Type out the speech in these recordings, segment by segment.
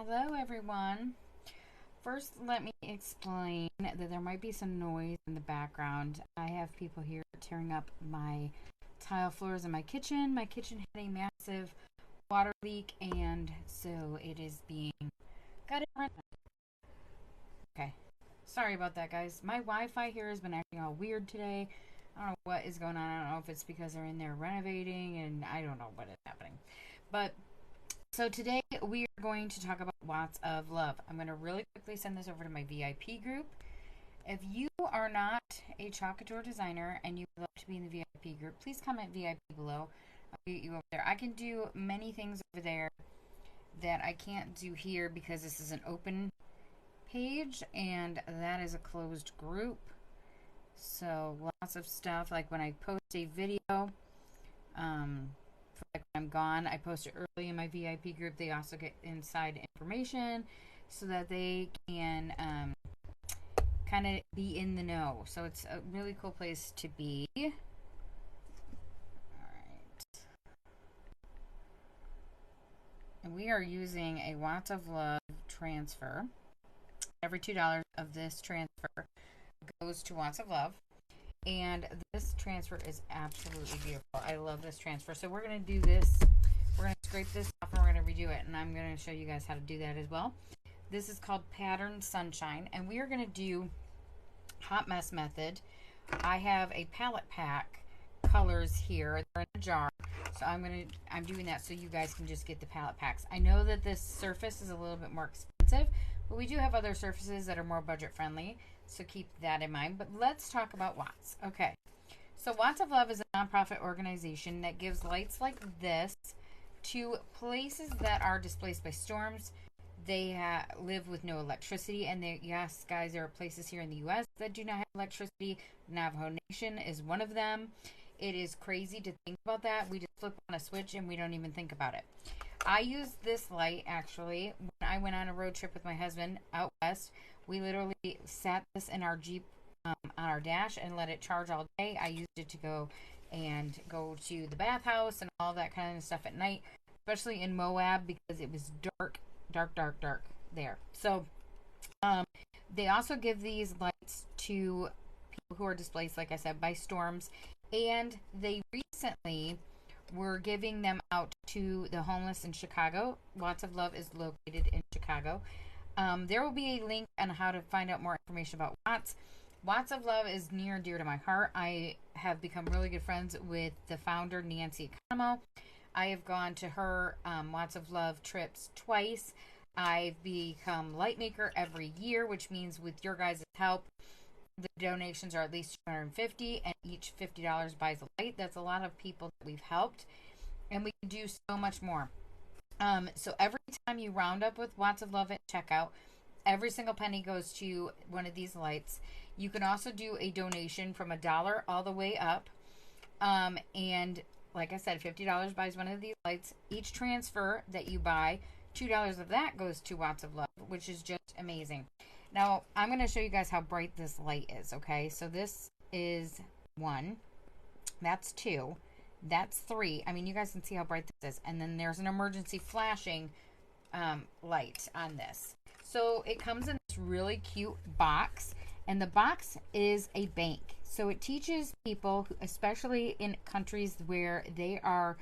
Hello everyone. First, let me explain that there might be some noise in the background. I have people here tearing up my tile floors in my kitchen. My kitchen had a massive water leak, and so it is being got it. Okay. Sorry about that, guys. My Wi-Fi here has been acting all weird today. I don't know what is going on. I don't know if it's because they're in there renovating, and I don't know what is happening. But so today we are going to talk about Watts of Love. I'm going to really quickly send this over to my VIP group. If you are not a chalk couture designer and you would love to be in the VIP group, please comment VIP below. I'll get you over there. I can do many things over there that I can't do here because this is an open page and that is a closed group. So lots of stuff, like when I post a video, like when I'm gone, I post it early in my VIP group. They also get inside information so that they can kind of be in the know. So it's a really cool place to be. All right. And we are using a Watts of Love transfer. Every $2 of this transfer goes to Watts of Love. And this transfer is absolutely beautiful. I love this transfer. So we're going to do this. We're going to scrape this off and we're going to redo it. And I'm going to show you guys how to do that as well. This is called Pattern Sunshine. And we are going to do Hot Mess Method. I have a palette pack colors here. They're in a jar. So I'm doing that so you guys can just get the palette packs. I know that this surface is a little bit more expensive, but we do have other surfaces that are more budget friendly. So keep that in mind. But let's talk about Watts. Okay. So Watts of Love is a nonprofit organization that gives lights like this to places that are displaced by storms. They live with no electricity. And yes, guys, there are places here in the U.S. that do not have electricity. Navajo Nation is one of them. It is crazy to think about that. We just flip on a switch and we don't even think about it. I used this light, actually, when I went on a road trip with my husband out west. We literally sat this in our Jeep on our dash and let it charge all day. I used it to go to the bathhouse and all that kind of stuff at night, especially in Moab because it was dark there. So they also give these lights to people who are displaced, like I said, by storms. And they recently were giving them out to the homeless in Chicago. Watts of Love is located in Chicago. There will be a link on how to find out more information about Watts. Watts of Love is near and dear to my heart. I have become really good friends with the founder, Nancy Economo. I have gone to her Watts of Love trips twice. I've become light maker every year, which means with your guys' help, the donations are at least $250, and each $50 buys a light. That's a lot of people that we've helped, and we can do so much more. So every time you round up with Watts of Love at checkout, every single penny goes to one of these lights. You can also do a donation from $1 all the way up. And like I said, $50 buys one of these lights. Each transfer that you buy, $2 of that goes to Watts of Love, which is just amazing. Now, I'm going to show you guys how bright this light is, okay? So this is 1. That's 2. That's 3. I mean, you guys can see how bright this is. And then there's an emergency flashing light on this. So it comes in this really cute box. And the box is a bank. So it teaches people, especially in countries where they are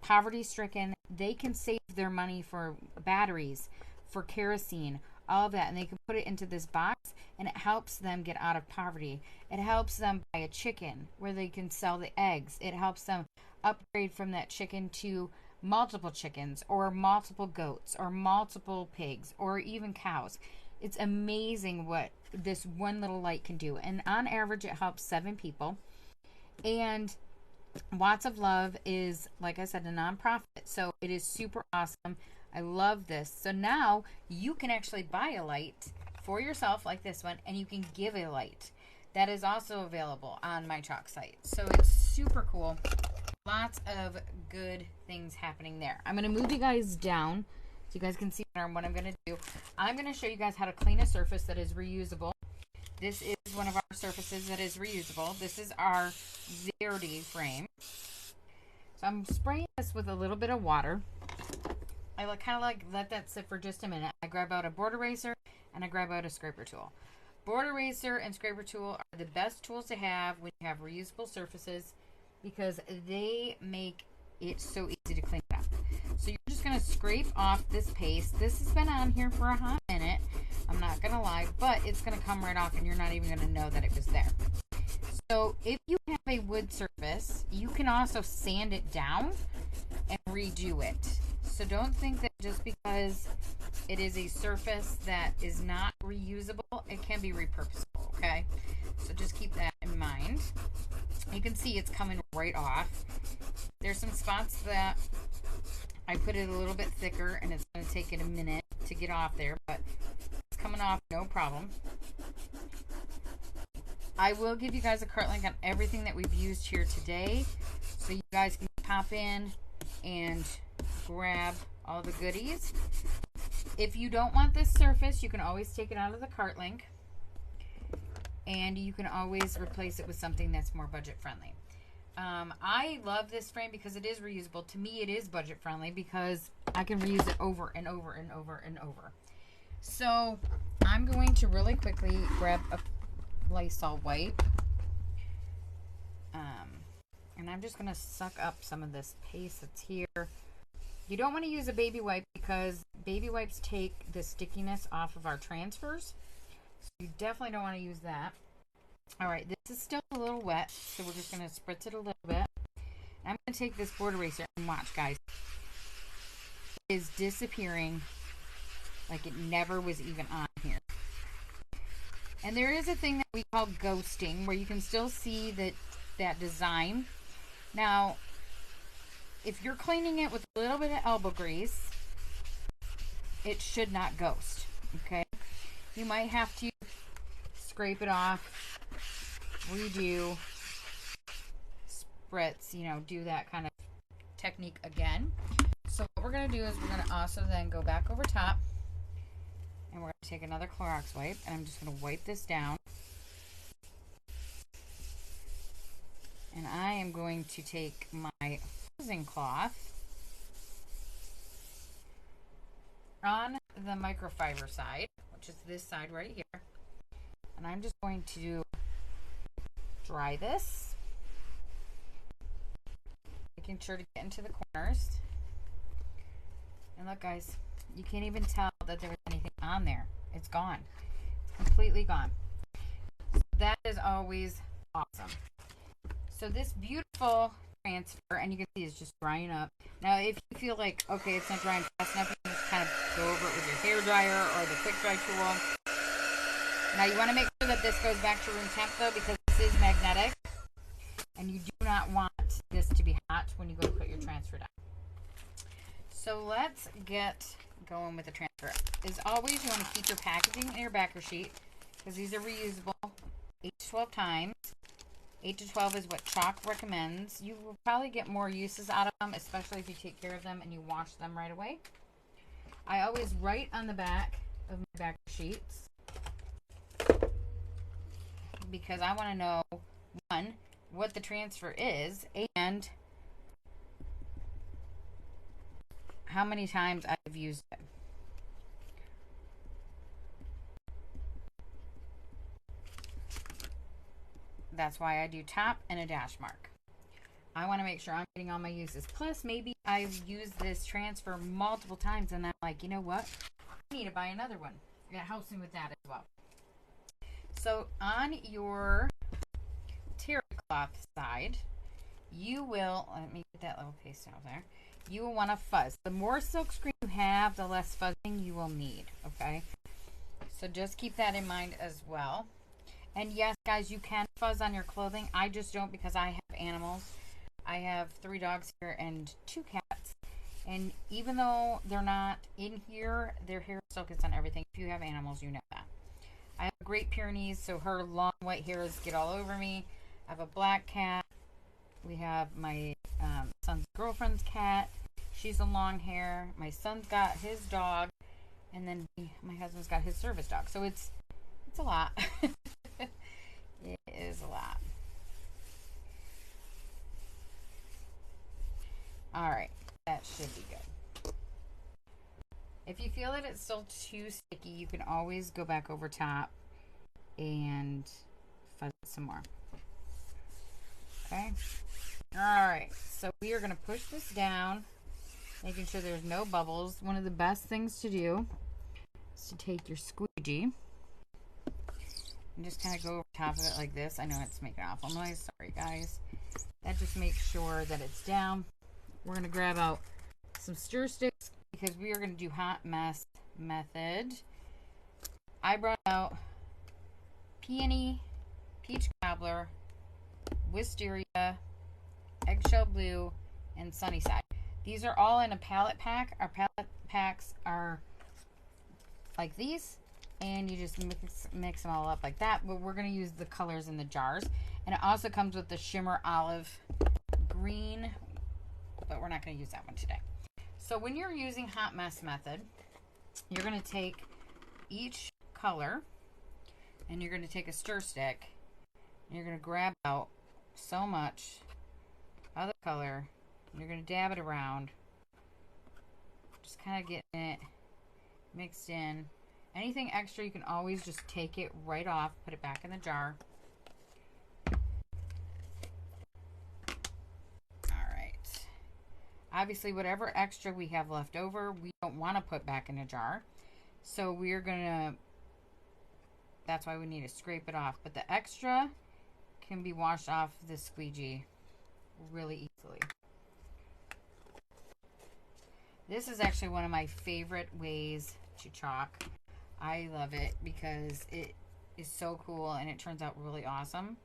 poverty stricken, they can save their money for batteries, for kerosene, all of that, and they can put it into this box, and it helps them get out of poverty. It helps them buy a chicken where they can sell the eggs. It helps them upgrade from that chicken to multiple chickens or multiple goats or multiple pigs or even cows. It's amazing what this one little light can do. And on average, it helps 7 people. And Watts of Love is, like I said, a nonprofit. So it is super awesome. I love this. So now you can actually buy a light for yourself like this one, and you can give a light. That is also available on my chalk site. So it's super cool. Lots of good things happening there. I'm going to move you guys down so you guys can see what I'm going to do. I'm going to show you guys how to clean a surface that is reusable. This is one of our surfaces that is reusable. This is our Xerdi frame. So I'm spraying this with a little bit of water. I kind of like let that sit for just a minute. I grab out a board eraser and I grab out a scraper tool. Board eraser and scraper tool are the best tools to have when you have reusable surfaces because they make it so easy to clean it up. So you're just going to scrape off this paste. This has been on here for a hot minute. I'm not going to lie, but it's going to come right off and you're not even going to know that it was there. So if you have a wood surface, you can also sand it down and redo it. So don't think that just because it is a surface that is not reusable, it can be repurposable, okay? So just keep that in mind. You can see it's coming right off. There's some spots that I put it a little bit thicker and it's going to take it a minute to get off there, but it's coming off no problem. I will give you guys a cart link on everything that we've used here today, so you guys can pop in and grab all the goodies. If you don't want this surface, you can always take it out of the cart link, and you can always replace it with something that's more budget friendly. I love this frame because it is reusable. To me, it is budget friendly because I can reuse it over and over and over and over. So I'm going to really quickly grab a Lysol wipe, and I'm just going to suck up some of this paste that's here. You don't want to use a baby wipe because baby wipes take the stickiness off of our transfers, so you definitely don't want to use that. Alright, this is still a little wet, so we're just going to spritz it a little bit. I'm going to take this board eraser and watch, guys. It is disappearing like it never was even on here. And there is a thing that we call ghosting, where you can still see that design. Now, if you're cleaning it with a little bit of elbow grease, it should not ghost, okay? You might have to scrape it off, redo, spritz, do that kind of technique again. So what we're going to do is we're going to also then go back over top, and we're going to take another Clorox wipe, and I'm just going to wipe this down. And I am going to take my fuzzing cloth on the microfiber side, which is this side right here. And I'm just going to dry this, making sure to get into the corners. And look, guys, you can't even tell that there was anything on there. It's gone. It's completely gone. So that is always awesome. So this beautiful transfer, and you can see it's just drying up. Now, if you feel like, okay, it's not drying fast enough, you can just kind of go over it with your hair dryer or the quick dry tool. Now, you want to make sure that this goes back to room temp, though, because this is magnetic, and you do not want this to be hot when you go to put your transfer down. So let's get going with the transfer. As always, you want to keep your packaging in your backer sheet because these are reusable 8 to 12 times. 8 to 12 is what Chalk recommends. You will probably get more uses out of them, especially if you take care of them and you wash them right away. I always write on the back of my backer sheets because I want to know, one, what the transfer is and how many times I've used it. That's why I do top and a dash mark. I want to make sure I'm getting all my uses. Plus, maybe I've used this transfer multiple times and I'm like, you know what? I need to buy another one. It helps me with that as well. So on your terry cloth side, you will, let me get that little paste out there. You will want to fuzz. The more silk screen you have, the less fuzzing you will need, okay? So just keep that in mind as well. And yes, guys, you can fuzz on your clothing. I just don't because I have animals. I have 3 dogs here and 2 cats. And even though they're not in here, their hair still gets on everything. If you have animals, you know that. I have a Great Pyrenees, so her long white hairs get all over me. I have a black cat. We have my son's girlfriend's cat. She's a long hair. My son's got his dog. And then my husband's got his service dog. So it's a lot. It is a lot. Alright, that should be good. If you feel that it's still too sticky, you can always go back over top and fuzz it some more. Okay. All right. So we are going to push this down, making sure there's no bubbles. One of the best things to do is to take your squeegee and just kind of go over top of it like this. I know it's making awful noise. Sorry, guys. That just makes sure that it's down. We're going to grab out some stir sticks because we are going to do hot mess method. I brought out peony, peach cobbler, wisteria, eggshell blue, and Sunnyside. These are all in a palette pack. Our palette packs are like these, and you just mix them all up like that. But we're going to use the colors in the jars. And it also comes with the shimmer olive green, but we're not going to use that one today. So when you're using hot mess method, you're going to take each color and you're going to take a stir stick and you're going to grab out so much of the color. You're going to dab it around, just kind of getting it mixed in. Anything extra, you can always just take it right off, put it back in the jar. Obviously, whatever extra we have left over, we don't want to put back in a jar. So we're going to, that's why we need to scrape it off. But the extra can be washed off the squeegee really easily. This is actually one of my favorite ways to chalk. I love it because it is so cool and it turns out really awesome.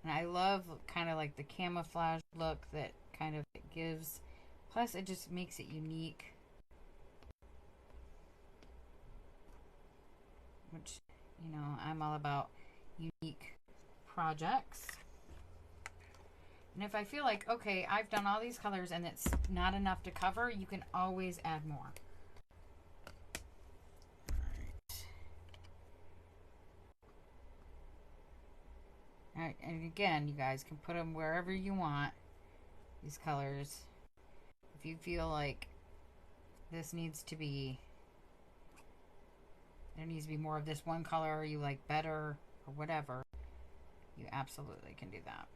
And I love kind of like the camouflage look that kind of it gives. Plus it just makes it unique, which, you know, I'm all about unique projects. And if I feel like, okay, I've done all these colors and it's not enough to cover, you can always add more. All right, and again, you guys can put them wherever you want. These colors, if you feel like this needs to be, there needs to be more of this one color you like better or whatever, you absolutely can do that.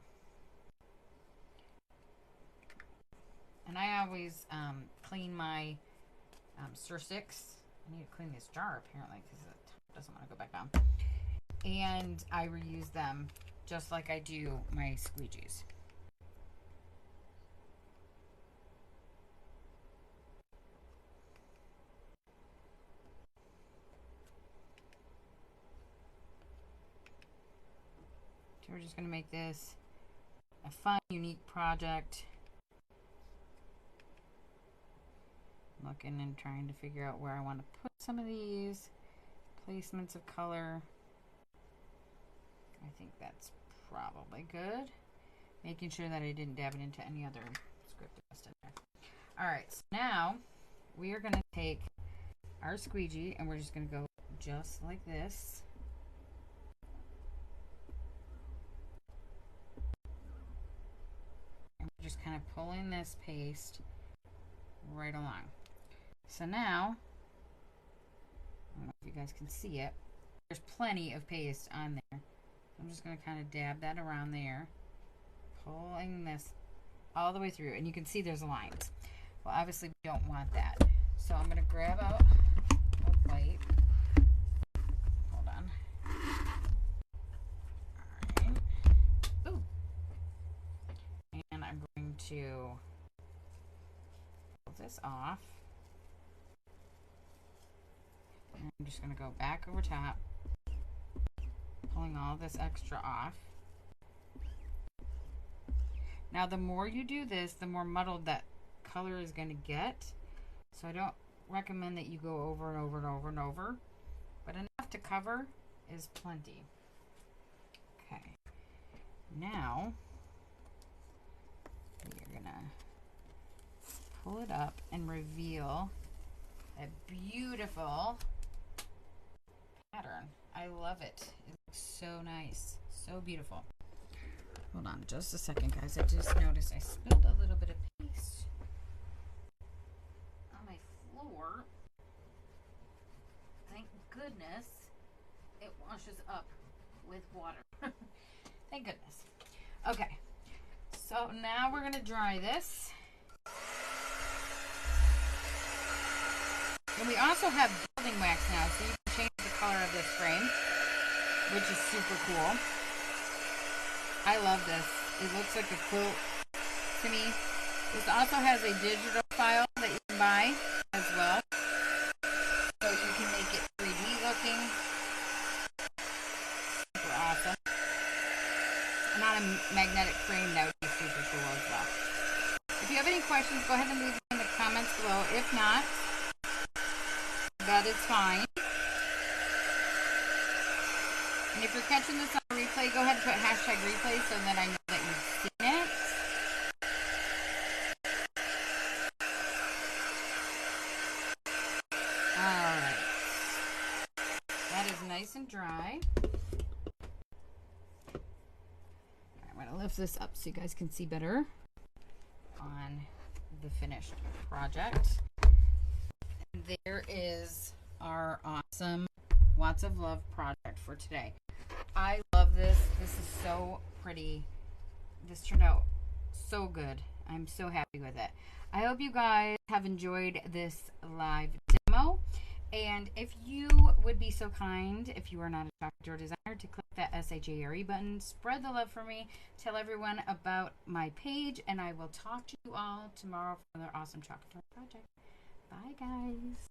And I always clean my stir sticks. I need to clean this jar apparently because it doesn't want to go back on. And I reuse them just like I do my squeegees. So we're just going to make this a fun, unique project. I'm looking and trying to figure out where I want to put some of these placements of color. I think that's probably good. Making sure that I didn't dab it into any other script dust in there. Alright, so now we are going to take our squeegee and we're just going to go just like this. And we're just kind of pulling this paste right along. So now, I don't know if you guys can see it, there's plenty of paste on there. I'm just going to kind of dab that around there, pulling this all the way through, and you can see there's lines. Well, obviously we don't want that. So I'm going to grab out a white. Hold on. Alright. Ooh. And I'm going to pull this off. And I'm just going to go back over top, pulling all this extra off. Now the more you do this, the more muddled that color is going to get. So I don't recommend that you go over and over and over and over, but enough to cover is plenty. Okay, now you're going to pull it up and reveal a beautiful pattern. I love it. It looks so nice, so beautiful. Hold on just a second, guys. I just noticed I spilled a little bit of paste on my floor. Thank goodness it washes up with water. Thank goodness. Okay, so now we're going to dry this. And we also have building wax now, so you can change the color of this frame, which is super cool. I love this. It looks like a quilt to me. This also has a digital file that you can buy as well, so you can make it 3D looking. Super awesome. And on a magnetic frame, that would be super cool as well. If you have any questions, go ahead and leave them in the comments below. If not, that is fine. And if you're catching this on replay, go ahead and put hashtag replay so that I know that you've seen it. Alright. That is nice and dry. I'm going to lift this up so you guys can see better on the finished project. And there is our awesome Watts of Love project for today. I love this. This is so pretty. This turned out so good. I'm so happy with it. I hope you guys have enjoyed this live demo. And if you would be so kind, if you are not a chalk couture designer, to click that SHARE button, spread the love for me, tell everyone about my page, and I will talk to you all tomorrow for another awesome chalk couture project. Bye, guys.